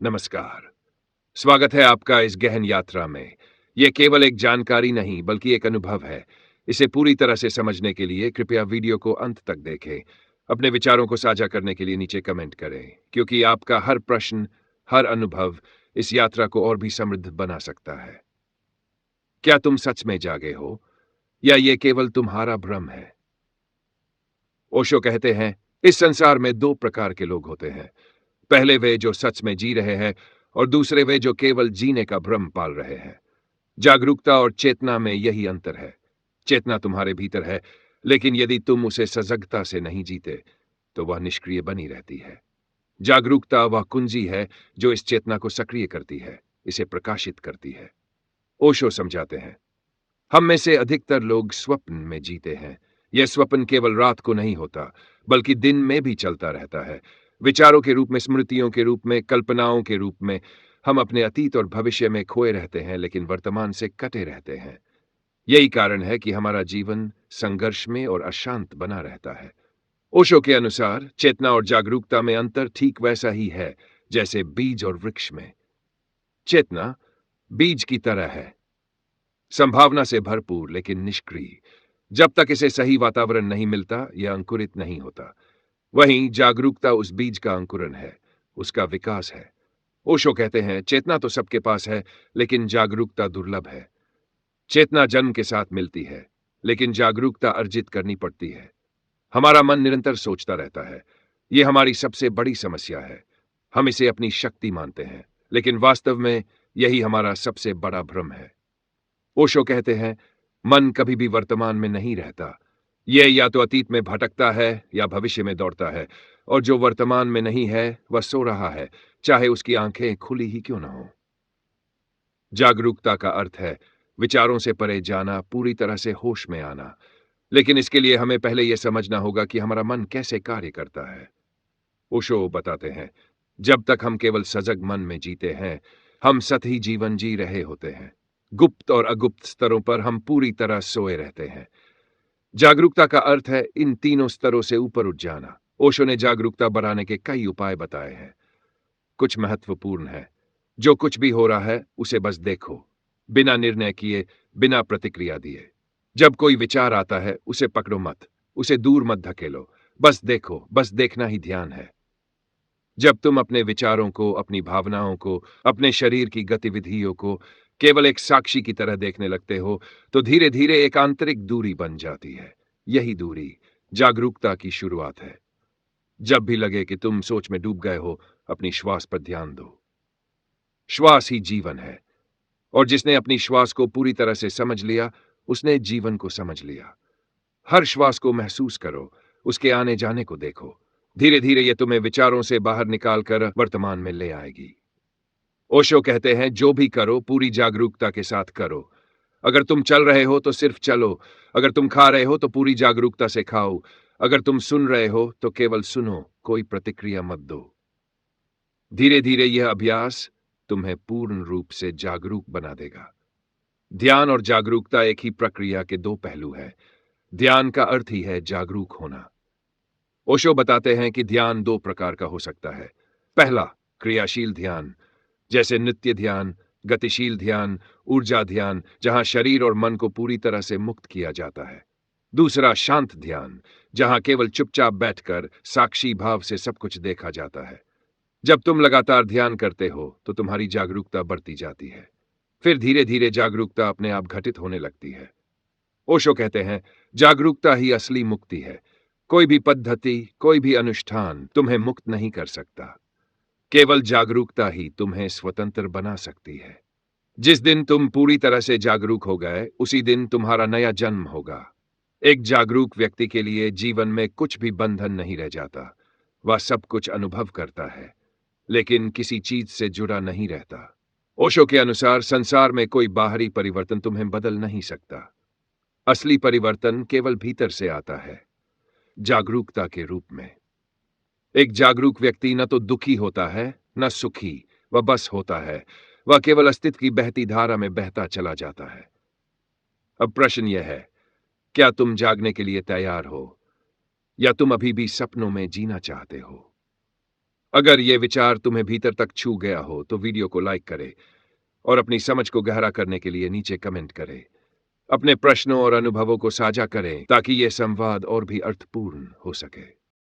नमस्कार। स्वागत है आपका इस गहन यात्रा में। यह केवल एक जानकारी नहीं बल्कि एक अनुभव है। इसे पूरी तरह से समझने के लिए कृपया वीडियो को अंत तक देखें। अपने विचारों को साझा करने के लिए नीचे कमेंट करें, क्योंकि आपका हर प्रश्न, हर अनुभव इस यात्रा को और भी समृद्ध बना सकता है। क्या तुम सच में जागे हो या ये केवल तुम्हारा भ्रम है? ओशो कहते हैं, इस संसार में दो प्रकार के लोग होते हैं। पहले वे जो सच में जी रहे हैं और दूसरे वे जो केवल जीने का भ्रम पाल रहे हैं। जागरूकता और चेतना में यही अंतर है। चेतना तुम्हारे भीतर है, लेकिन यदि तुम उसे सजगता से नहीं जीते तो वह निष्क्रिय बनी रहती है। जागरूकता वह कुंजी है जो इस चेतना को सक्रिय करती है, इसे प्रकाशित करती है। ओशो समझाते हैं, हम में से अधिकतर लोग स्वप्न में जीते हैं। यह स्वप्न केवल रात को नहीं होता, बल्कि दिन में भी चलता रहता है। विचारों के रूप में, स्मृतियों के रूप में, कल्पनाओं के रूप में। हम अपने अतीत और भविष्य में खोए रहते हैं, लेकिन वर्तमान से कटे रहते हैं। यही कारण है कि हमारा जीवन संघर्ष में और अशांत बना रहता है। ओशो के अनुसार चेतना और जागरूकता में अंतर ठीक वैसा ही है जैसे बीज और वृक्ष में। चेतना बीज की तरह है, संभावना से भरपूर लेकिन निष्क्रिय। जब तक इसे सही वातावरण नहीं मिलता, यह अंकुरित नहीं होता। वहीं जागरूकता उस बीज का अंकुरन है, उसका विकास है। ओशो कहते हैं, चेतना तो सबके पास है, लेकिन जागरूकता दुर्लभ है। चेतना जन्म के साथ मिलती है, लेकिन जागरूकता अर्जित करनी पड़ती है। हमारा मन निरंतर सोचता रहता है। यह हमारी सबसे बड़ी समस्या है। हम इसे अपनी शक्ति मानते हैं, लेकिन वास्तव में यही हमारा सबसे बड़ा भ्रम है। ओशो कहते हैं, मन कभी भी वर्तमान में नहीं रहता। यह या तो अतीत में भटकता है या भविष्य में दौड़ता है, और जो वर्तमान में नहीं है वह सो रहा है, चाहे उसकी आंखें खुली ही क्यों न हो। जागरूकता का अर्थ है विचारों से परे जाना, पूरी तरह से होश में आना। लेकिन इसके लिए हमें पहले यह समझना होगा कि हमारा मन कैसे कार्य करता है। ओशो बताते हैं, जब तक हम केवल सजग मन में जीते हैं, हम सतही जीवन जी रहे होते हैं। गुप्त और अगुप्त स्तरों पर हम पूरी तरह सोए रहते हैं। जागरूकता का अर्थ है इन तीनों स्तरों से ऊपर उठ जाना। ओशो ने जागरूकता बढ़ाने के कई उपाय बताए हैं। कुछ महत्वपूर्ण है। जो कुछ भी हो रहा है उसे बस देखो, बिना निर्णय किए, बिना प्रतिक्रिया दिए। जब कोई विचार आता है उसे पकड़ो मत, उसे दूर मत धकेलो। बस देखो, बस देखना ही ध्यान है। जब तुम अपने विचारों को, अपनी भावनाओं को, अपने शरीर की गतिविधियों को केवल एक साक्षी की तरह देखने लगते हो, तो धीरे धीरे एक आंतरिक दूरी बन जाती है। यही दूरी जागरूकता की शुरुआत है। जब भी लगे कि तुम सोच में डूब गए हो, अपनी श्वास पर ध्यान दो। श्वास ही जीवन है, और जिसने अपनी श्वास को पूरी तरह से समझ लिया, उसने जीवन को समझ लिया। हर श्वास को महसूस करो, उसके आने जाने को देखो। धीरे धीरे यह तुम्हें विचारों से बाहर निकालकर वर्तमान में ले आएगी। ओशो कहते हैं, जो भी करो पूरी जागरूकता के साथ करो। अगर तुम चल रहे हो तो सिर्फ चलो। अगर तुम खा रहे हो तो पूरी जागरूकता से खाओ। अगर तुम सुन रहे हो तो केवल सुनो, कोई प्रतिक्रिया मत दो। धीरे धीरे यह अभ्यास तुम्हें पूर्ण रूप से जागरूक बना देगा। ध्यान और जागरूकता एक ही प्रक्रिया के दो पहलू हैं। ध्यान का अर्थ ही है जागरूक होना। ओशो बताते हैं कि ध्यान दो प्रकार का हो सकता है। पहला, क्रियाशील ध्यान, जैसे नित्य ध्यान, गतिशील ध्यान, ऊर्जा ध्यान, जहां शरीर और मन को पूरी तरह से मुक्त किया जाता है। दूसरा, शांत ध्यान, जहां केवल चुपचाप बैठकर साक्षी भाव से सब कुछ देखा जाता है। जब तुम लगातार ध्यान करते हो तो तुम्हारी जागरूकता बढ़ती जाती है। फिर धीरे धीरे जागरूकता अपने आप घटित होने लगती है। ओशो कहते हैं, जागरूकता ही असली मुक्ति है। कोई भी पद्धति, कोई भी अनुष्ठान तुम्हें मुक्त नहीं कर सकता। केवल जागरूकता ही तुम्हें स्वतंत्र बना सकती है। जिस दिन तुम पूरी तरह से जागरूक हो गए, उसी दिन तुम्हारा नया जन्म होगा। एक जागरूक व्यक्ति के लिए जीवन में कुछ भी बंधन नहीं रह जाता। वह सब कुछ अनुभव करता है, लेकिन किसी चीज से जुड़ा नहीं रहता। ओशो के अनुसार संसार में कोई बाहरी परिवर्तन तुम्हें बदल नहीं सकता। असली परिवर्तन केवल भीतर से आता है, जागरूकता के रूप में। एक जागरूक व्यक्ति न तो दुखी होता है, न सुखी। वह बस होता है। वह केवल अस्तित्व की बहती धारा में बहता चला जाता है। अब प्रश्न यह है, क्या तुम जागने के लिए तैयार हो, या तुम अभी भी सपनों में जीना चाहते हो? अगर ये विचार तुम्हें भीतर तक छू गया हो तो वीडियो को लाइक करें और अपनी समझ को गहरा करने के लिए नीचे कमेंट करें। अपने प्रश्नों और अनुभवों को साझा करें ताकि ये संवाद और भी अर्थपूर्ण हो सके।